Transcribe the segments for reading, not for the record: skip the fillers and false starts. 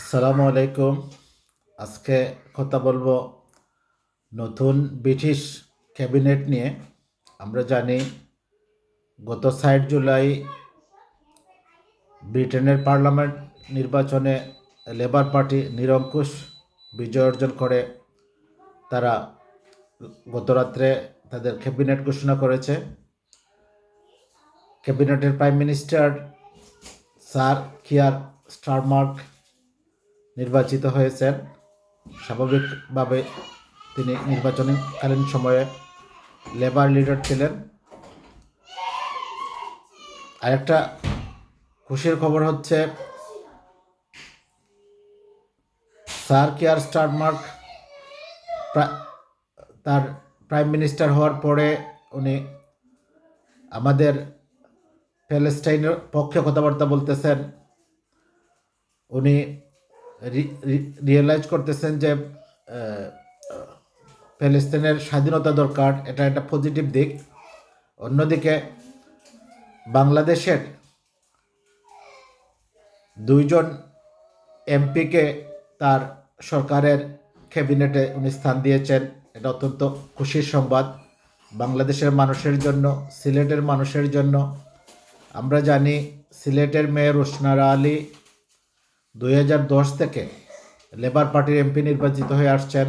আসসালামু আলাইকুম। আজকে কথা বলবো নতুন ব্রিটিশ ক্যাবিনেট নিয়ে। আমরা জানি গত ৬ জুলাই ব্রিটেনের পার্লামেন্ট নির্বাচনে লেবার পার্টি নিরঙ্কুশ বিজয় অর্জন করে তারা গতরাত্রে তাদের ক্যাবিনেট ঘোষণা করেছে। ক্যাবিনেটের prime minister sir Keir Starmer নির্বাচিত হয়েছেন। স্বাভাবিকভাবে তিনি নির্বাচনকালীন সময়ে লেবার লিডার ছিলেন। আরেকটা খুশির খবর হচ্ছে স্যার কিয়ার স্টারমার্ক তার প্রাইম মিনিস্টার হওয়ার পরে উনি আমাদের প্যালেস্টাইনের পক্ষে কথাবার্তা বলতেছেন। উনি রিয়েলাইজ করতেছেন যে প্যালেস্টাইনের স্বাধীনতা দরকার, এটা একটা পজিটিভ দিক। অন্যদিকে বাংলাদেশের 2জন এমপিকে তার সরকারের ক্যাবিনেটে উনি স্থান দিয়েছেন। এটা অত্যন্ত খুশির সংবাদ বাংলাদেশের মানুষের জন্য, সিলেটের মানুষের জন্য। আমরা জানি সিলেটের মেয়র রোশনারা আলী 2010 থেকে লেবার পার্টির এমপি নির্বাচিত হয়ে আসছেন।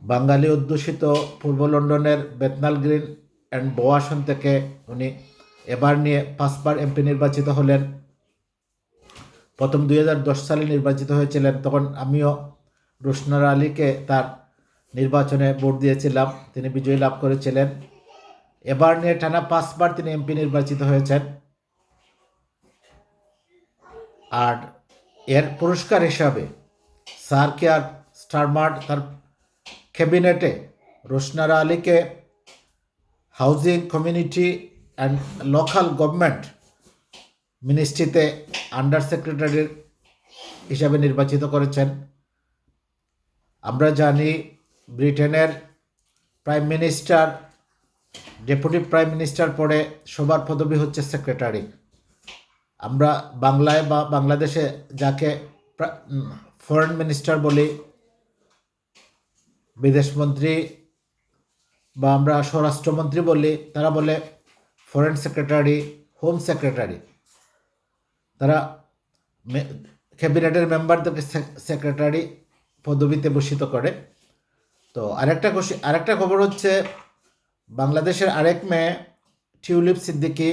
বাঙালি অধ্যুষিত পূর্ব লন্ডনের বেথনাল গ্রিন অ্যান্ড বো আসন থেকে উনি এবার নিয়ে 5বার এমপি নির্বাচিত হলেন। প্রথম 2010 সালে নির্বাচিত হয়েছিলেন, তখন আমিও রোশনারা আলীকে তার নির্বাচনে ভোট দিয়েছিলাম, তিনি বিজয়ী লাভ করেছিলেন। এবার নিয়ে টানা 5বার তিনি এমপি নির্বাচিত হয়েছেন। আর এর পুরস্কার হিসাবে স্যার কিয়ার স্টারমার্ক তার ক্যাবিনেটে রোশনারা আলীকে housing, community and local government মিনিস্ট্রিতে আন্ডার সেক্রেটারি হিসাবে নির্বাচিত করেছেন। আমরা জানি ব্রিটেনের prime minister, deputy prime minister পরে সবার পদবি হচ্ছে সেক্রেটারি। আমরা বাংলায় বা বাংলাদেশে যাকে ফরেন মিনিস্টার বলি, বিদেশমন্ত্রী বা আমরা স্বরাষ্ট্রমন্ত্রী বলি, তারা বলে ফরেন সেক্রেটারি, হোম সেক্রেটারি। তারা ক্যাবিনেটের মেম্বারদেরকে সেক্রেটারি পদবিতে ভূষিত করে। তো আরেকটা খবর হচ্ছে বাংলাদেশের আরেক মেয়ে টিউলিপ সিদ্দিকী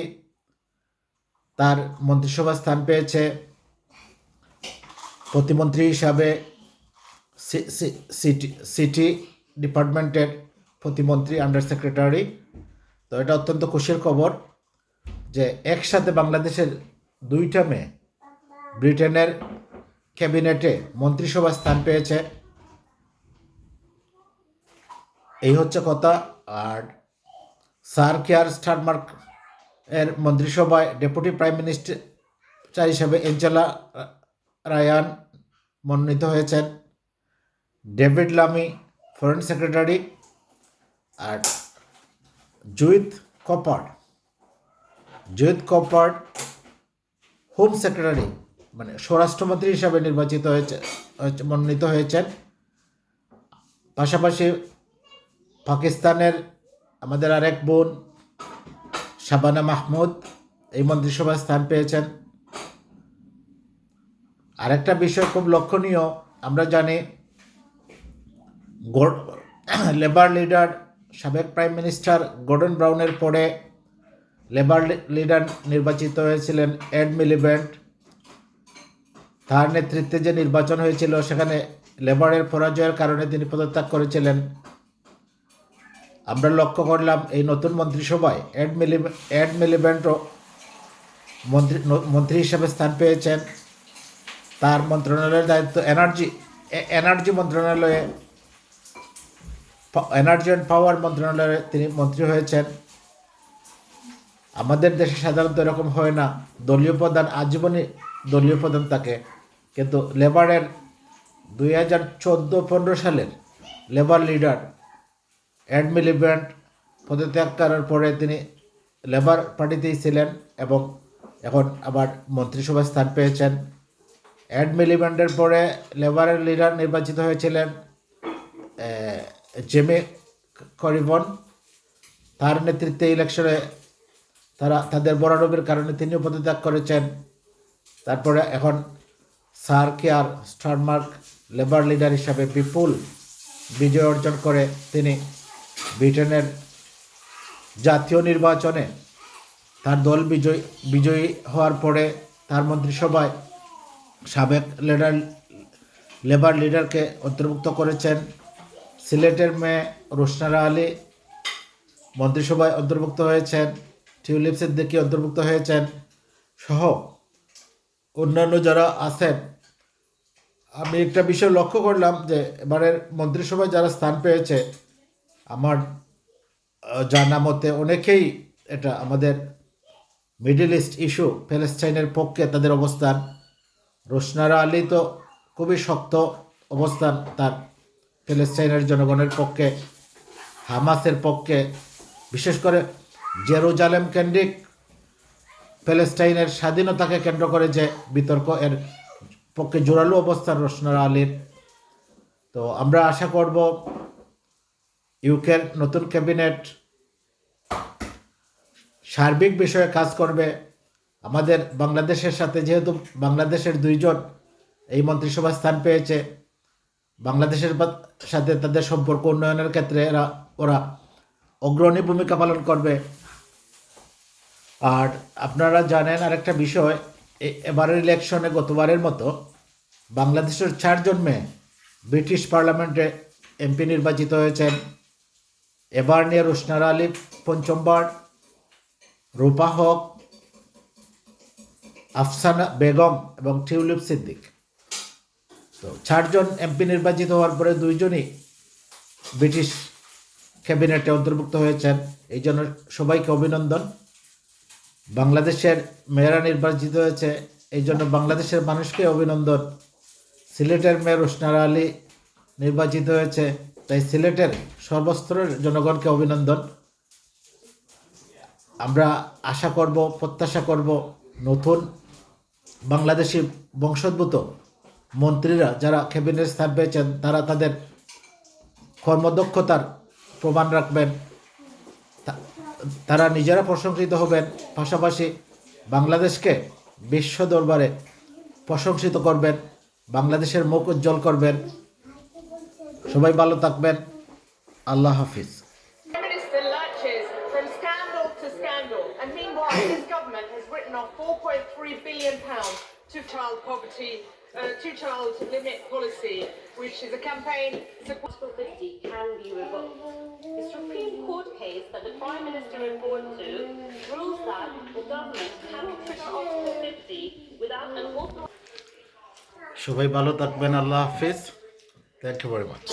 তার মন্ত্রিসভায় স্থান পেয়েছে প্রতিমন্ত্রী হিসাবে। সিটি ডিপার্টমেন্টের প্রতিমন্ত্রী, আন্ডার সেক্রেটারি। তো এটা অত্যন্ত খুশির খবর যে একসাথে বাংলাদেশের 2টা মেয়ে ব্রিটেনের ক্যাবিনেটে মন্ত্রিসভায় স্থান পেয়েছে। এই হচ্ছে কথা। আর স্যার কিয়ার স্টারমার্ক এর মন্ত্রিসভায় ডেপুটি প্রাইম মিনিস্টার হিসেবে এঞ্জেলা রায়ান মনোনীত হয়েছেন। ডেভিড লামি ফরেন সেক্রেটারি, আর জুইথ কপার্ড হোম সেক্রেটারি, মানে স্বরাষ্ট্রমন্ত্রী হিসাবে মনোনীত হয়েছেন। পাশাপাশি পাকিস্তানের আমাদের আরেক বোন শাবানা মাহমুদ এই মন্ত্রিসভায় স্থান পেয়েছেন। আরেকটা বিষয় খুব লক্ষণীয়, আমরা জানি লেবার লিডার সাবেক প্রাইম মিনিস্টার গর্ডন ব্রাউনের পরে লেবার লিডার নির্বাচিত হয়েছিলেন এড মিলিব্যান্ড। তার নেতৃত্বে যে নির্বাচন হয়েছিল সেখানে লেবারের পরাজয়ের কারণে তিনি পদত্যাগ করেছিলেন। আমরা লক্ষ্য করলাম এই নতুন মন্ত্রিসভায় এড মিলিব্যান্ডও মন্ত্রী হিসেবে স্থান পেয়েছেন। তার মন্ত্রণালয়ের দায়িত্ব এনার্জি মন্ত্রণালয়ে, এনার্জি অ্যান্ড পাওয়ার মন্ত্রণালয়ে তিনি মন্ত্রী হয়েছেন। আমাদের দেশে সাধারণত এরকম হয় না, দলীয় প্রধান আজীবনই দলীয় প্রধান থাকে। কিন্তু লেবারের 2014-15 সালের লেবার লিডার এড মিলিব্যান্ড পদত্যাগ করার পরে তিনি লেবার পার্টিতেই ছিলেন এবং এখন আবার মন্ত্রিসভায় স্থান পেয়েছেন। এড মিলিব্যান্ডের পরে লেবারের লিডার নির্বাচিত হয়েছিলেন জেমি করিবন। তার নেতৃত্বে ইলেকশনে তাদের বরারবের কারণে তিনিও পদত্যাগ করেছেন। তারপরে এখন স্যার কেয়ার স্টারমার্ক লেবার লিডার হিসাবে বিপুল বিজয় অর্জন করে তিনি ব্রিটেনের জাতীয় নির্বাচনে তার দল বিজয়ী হওয়ার পরে তার মন্ত্রিসভায় সাবেক লেবার লিডারকে অন্তর্ভুক্ত করেছেন। সিলেটের মেয়ে রোশনারা আলী মন্ত্রিসভায় অন্তর্ভুক্ত হয়েছেন, টিউলিপ সিদ্দিকী অন্তর্ভুক্ত হয়েছেন সহ অন্যান্য যারা আছেন। আমি একটা বিষয় লক্ষ্য করলাম যে এবারের মন্ত্রিসভায় যারা স্থান পেয়েছে আমার জানা মতে অনেকেই এটা আমাদের মিডল ইস্ট ইস্যু প্যালেস্টাইনের পক্ষে তাদের অবস্থান। রোশনারা আলী তো খুবই শক্ত অবস্থান তার প্যালেস্টাইনের জনগণের পক্ষে, হামাসের পক্ষে, বিশেষ করে জেরুজালেম কেন্দ্রিক প্যালেস্টাইনের স্বাধীনতাকে কেন্দ্র করে যে বিতর্ক এর পক্ষে জোরালো অবস্থান রোশনারা আলীর। তো আমরা আশা করব ইউকের নতুন ক্যাবিনেট সার্বিক বিষয়ে কাজ করবে। আমাদের বাংলাদেশের সাথে যেহেতু বাংলাদেশের 2 জন এই মন্ত্রিসভায় স্থান পেয়েছে, বাংলাদেশের সাথে তাদের সম্পর্ক উন্নয়নের ক্ষেত্রে ওরা অগ্রণী ভূমিকা পালন করবে। আর আপনারা জানেন আরেকটা বিষয়, এবারের ইলেকশনে গতবারের মতো বাংলাদেশের 4 জন মেয়ে ব্রিটিশ পার্লামেন্টে এমপি নির্বাচিত হয়েছেন। এবার নিয়ে রোশনারা আলী 5বার, রূপা হক, আফসানা বেগম এবং টিউলিপ সিদ্দিক। তো 4 জন এমপি নির্বাচিত হওয়ার পরে 2 জনই ব্রিটিশ ক্যাবিনেটে অন্তর্ভুক্ত হয়েছেন। এই জন্য সবাইকে অভিনন্দন। বাংলাদেশের মেয়েরা নির্বাচিত হয়েছে, এই জন্য বাংলাদেশের মানুষকে অভিনন্দন। সিলেটের মেয়ে রোশনারা আলী নির্বাচিত হয়েছে, তাই সিলেটের সর্বস্তরের জনগণকে অভিনন্দন। আমরা আশা করব, প্রত্যাশা করব নতুন বাংলাদেশি বংশোদ্ভূত মন্ত্রীরা যারা ক্যাবিনেট স্থান পেয়েছেন তারা তাদের কর্মদক্ষতার প্রমাণ রাখবেন, তারা নিজেরা প্রশংসিত হবেন, পাশাপাশি বাংলাদেশকে বিশ্ব দরবারে প্রশংসিত করবেন, বাংলাদেশের মুখ উজ্জ্বল করবেন। সবাই ভালো থাকবেন। আল্লাহ হাফিজ। Prime Minister lurches from scandal to scandal, and meanwhile his government has written off £4.3 billion to child poverty, to child limit policy, which is a campaign. Article 50 can be revoked. The Supreme Court case that the Prime Minister referred to rules that the government cannot trigger Article 50 without an authorized. সবাই ভালো থাকবেন। আল্লাহ হাফিজ। Thank you very much.